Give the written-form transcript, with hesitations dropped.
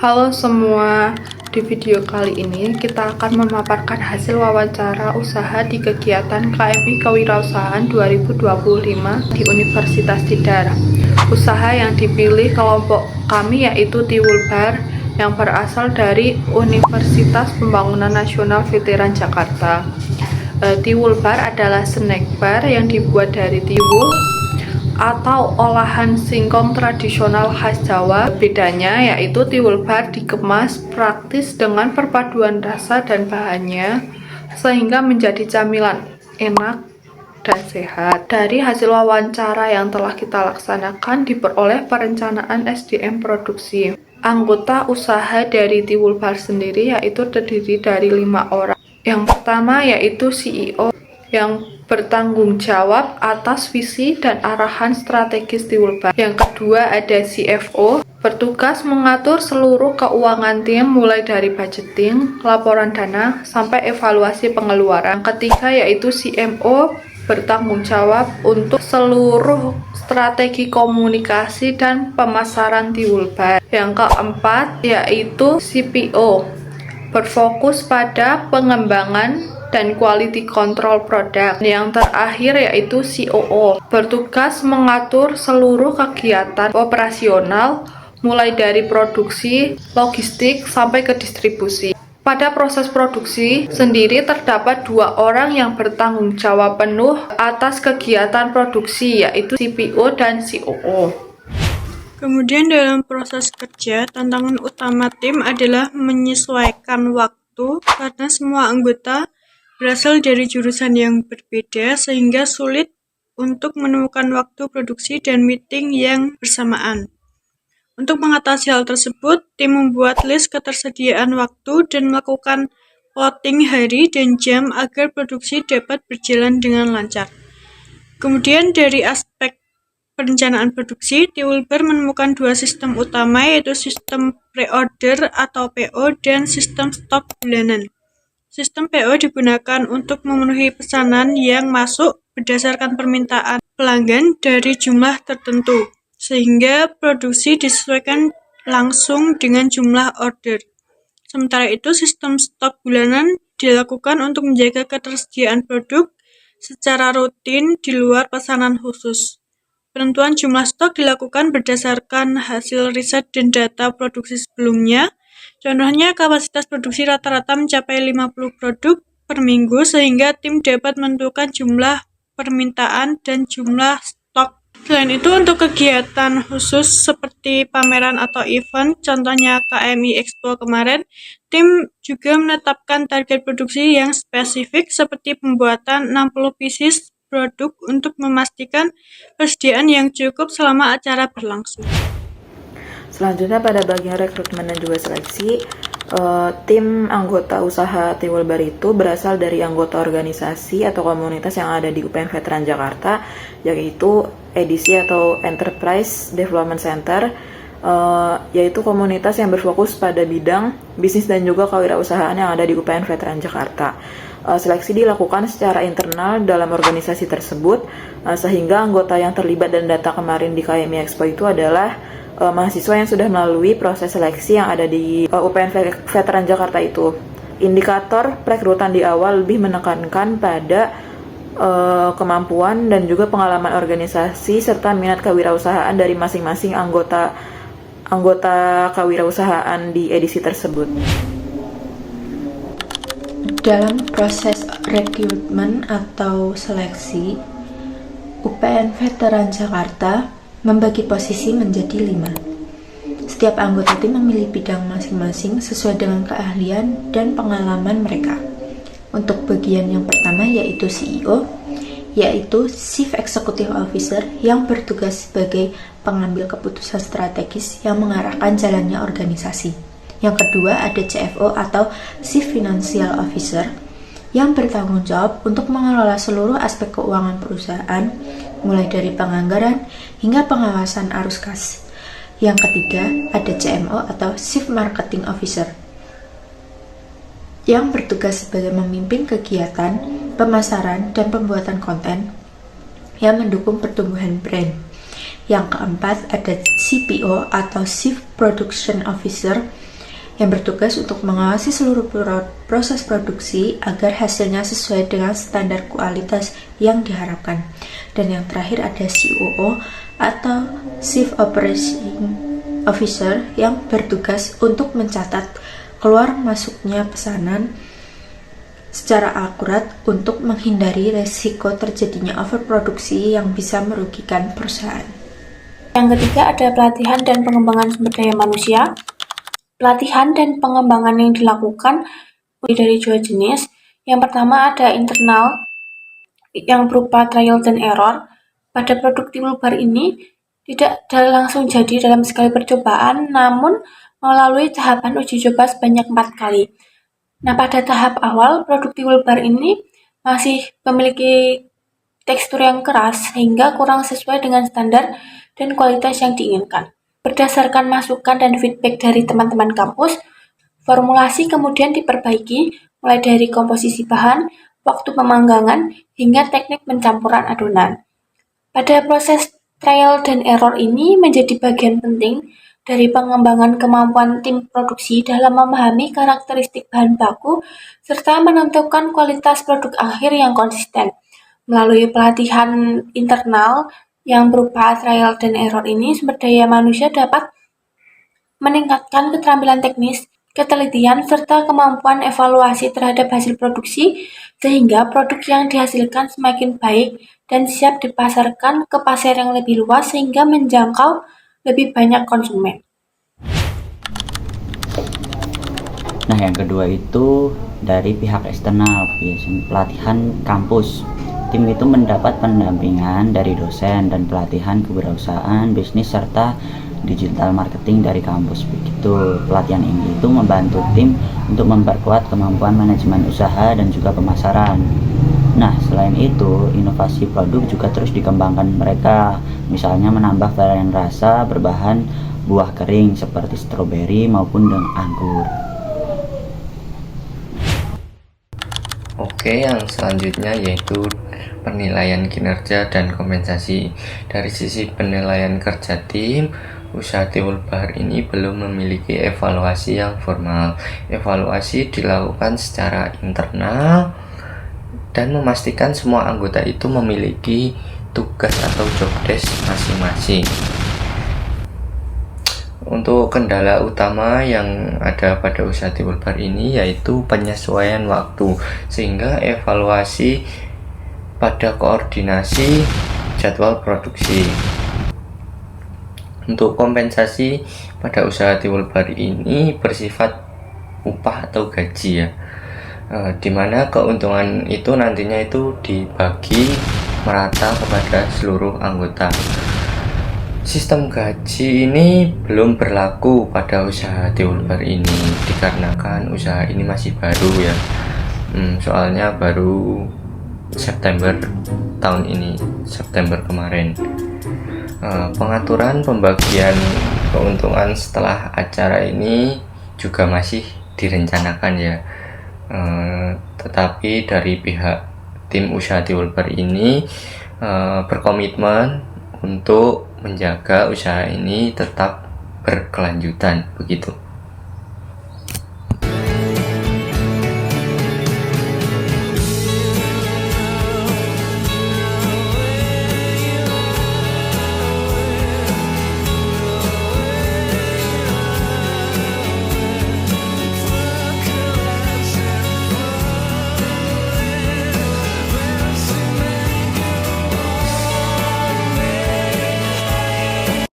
Halo semua, di video kali ini kita akan memaparkan hasil wawancara usaha di kegiatan KMI Kewirausahaan 2025 di Universitas Tidar. Usaha yang dipilih kelompok kami yaitu Tiwul Bar yang berasal dari Universitas Pembangunan Nasional Veteran Jakarta. Tiwul Bar adalah snack bar yang dibuat dari tiwul atau olahan singkong tradisional khas Jawa. Bedanya yaitu tiwul bar dikemas praktis dengan perpaduan rasa dan bahannya sehingga menjadi camilan enak dan sehat. Dari hasil wawancara yang telah kita laksanakan diperoleh perencanaan SDM produksi. Anggota usaha dari Tiwul Bar sendiri yaitu terdiri dari 5 orang. Yang pertama yaitu CEO yang bertanggung jawab atas visi dan arahan strategis Tiwul Bar. Yang kedua ada CFO, bertugas mengatur seluruh keuangan tim mulai dari budgeting, laporan dana, sampai evaluasi pengeluaran. Yang ketiga yaitu CMO, bertanggung jawab untuk seluruh strategi komunikasi dan pemasaran Tiwul Bar. Yang keempat yaitu CPO, berfokus pada pengembangan dan quality control produk. Yang terakhir yaitu COO, bertugas mengatur seluruh kegiatan operasional mulai dari produksi, logistik, sampai ke distribusi. Pada proses produksi sendiri terdapat 2 orang yang bertanggung jawab penuh atas kegiatan produksi yaitu CPO dan COO. Kemudian dalam proses kerja, tantangan utama tim adalah menyesuaikan waktu karena semua anggota berasal dari jurusan yang berbeda sehingga sulit untuk menemukan waktu produksi dan meeting yang bersamaan. Untuk mengatasi hal tersebut, tim membuat list ketersediaan waktu dan melakukan plotting hari dan jam agar produksi dapat berjalan dengan lancar. Kemudian dari aspek perencanaan produksi, Tiwul Bar menemukan 2 sistem utama yaitu sistem pre-order atau PO dan sistem stok bulanan. Sistem PO digunakan untuk memenuhi pesanan yang masuk berdasarkan permintaan pelanggan dari jumlah tertentu, sehingga produksi disesuaikan langsung dengan jumlah order. Sementara itu, sistem stok bulanan dilakukan untuk menjaga ketersediaan produk secara rutin di luar pesanan khusus. Penentuan jumlah stok dilakukan berdasarkan hasil riset dan data produksi sebelumnya. Contohnya, kapasitas produksi rata-rata mencapai 50 produk per minggu sehingga tim dapat menentukan jumlah permintaan dan jumlah stok. Selain itu, untuk kegiatan khusus seperti pameran atau event, contohnya KMI Expo kemarin, tim juga menetapkan target produksi yang spesifik seperti pembuatan 60 pieces produk untuk memastikan persediaan yang cukup selama acara berlangsung. Selanjutnya pada bagian rekrutmen dan juga seleksi, tim anggota usaha Tiwul Bar itu berasal dari anggota organisasi atau komunitas yang ada di UPN Veteran Jakarta, yaitu EDC atau Enterprise Development Center, yaitu komunitas yang berfokus pada bidang bisnis dan juga kewirausahaan yang ada di UPN Veteran Jakarta. Seleksi dilakukan secara internal dalam organisasi tersebut, sehingga anggota yang terlibat dan data kemarin di KMI Expo itu adalah mahasiswa yang sudah melalui proses seleksi yang ada di UPN Veteran Jakarta itu. Indikator perekrutan di awal lebih menekankan pada kemampuan dan juga pengalaman organisasi serta minat kewirausahaan dari masing-masing anggota kewirausahaan di edisi tersebut. Dalam proses rekrutmen atau seleksi, UPN Veteran Jakarta membagi posisi menjadi 5. Setiap anggota tim memilih bidang masing-masing sesuai dengan keahlian dan pengalaman mereka. Untuk bagian yang pertama yaitu CEO, yaitu Chief Executive Officer yang bertugas sebagai pengambil keputusan strategis yang mengarahkan jalannya organisasi. Yang kedua ada CFO atau Chief Financial Officer yang bertanggung jawab untuk mengelola seluruh aspek keuangan perusahaan, mulai dari penganggaran hingga pengawasan arus kas. Yang ketiga ada CMO atau Chief Marketing Officer yang bertugas sebagai memimpin kegiatan, pemasaran, dan pembuatan konten yang mendukung pertumbuhan brand. Yang keempat ada CPO atau Chief Production Officer yang bertugas untuk mengawasi seluruh proses produksi agar hasilnya sesuai dengan standar kualitas yang diharapkan. Dan yang terakhir ada COO atau Chief Operating Officer yang bertugas untuk mencatat keluar masuknya pesanan secara akurat untuk menghindari resiko terjadinya overproduksi yang bisa merugikan perusahaan. Yang ketiga ada pelatihan dan pengembangan sumber daya manusia. Pelatihan dan pengembangan yang dilakukan dari dua jenis. Yang pertama ada internal yang berupa trial dan error. Pada produk timbul bar ini tidak langsung jadi dalam sekali percobaan, namun melalui tahapan uji coba sebanyak 4 kali. Nah, pada tahap awal produk timbul bar ini masih memiliki tekstur yang keras sehingga kurang sesuai dengan standar dan kualitas yang diinginkan. Berdasarkan masukan dan feedback dari teman-teman kampus, formulasi kemudian diperbaiki mulai dari komposisi bahan, waktu pemanggangan, hingga teknik pencampuran adonan. Pada proses trial dan error ini menjadi bagian penting dari pengembangan kemampuan tim produksi dalam memahami karakteristik bahan baku serta menentukan kualitas produk akhir yang konsisten. Melalui pelatihan internal yang berupa trial dan error ini, sumber daya manusia dapat meningkatkan keterampilan teknis, ketelitian, serta kemampuan evaluasi terhadap hasil produksi, sehingga produk yang dihasilkan semakin baik dan siap dipasarkan ke pasar yang lebih luas sehingga menjangkau lebih banyak konsumen. Nah, yang kedua itu dari pihak eksternal, biasanya pelatihan kampus. Tim itu mendapat pendampingan dari dosen dan pelatihan kewirausahaan, bisnis, serta digital marketing dari kampus. Begitu, pelatihan ini itu membantu tim untuk memperkuat kemampuan manajemen usaha dan juga pemasaran. Nah, selain itu, inovasi produk juga terus dikembangkan mereka, misalnya menambah varian rasa berbahan buah kering seperti stroberi maupun dengan anggur. Oke, yang selanjutnya yaitu penilaian kinerja dan kompensasi. Dari sisi penilaian kerja tim, usaha timbul bar ini belum memiliki evaluasi yang formal. Evaluasi dilakukan secara internal dan memastikan semua anggota itu memiliki tugas atau job desk masing-masing. Untuk kendala utama yang ada pada usaha timbul bar ini yaitu penyesuaian waktu, sehingga evaluasi pada koordinasi jadwal produksi. Untuk kompensasi pada usaha timbul bar ini bersifat upah atau gaji ya, dimana keuntungan itu nantinya itu dibagi merata kepada seluruh anggota. Sistem gaji ini belum berlaku pada usaha timbul bar ini dikarenakan usaha ini masih baru ya, soalnya baru September tahun ini, September kemarin. Pengaturan pembagian keuntungan setelah acara ini juga masih direncanakan ya, tetapi dari pihak tim usaha timbul bar ini berkomitmen untuk menjaga usaha ini tetap berkelanjutan begitu.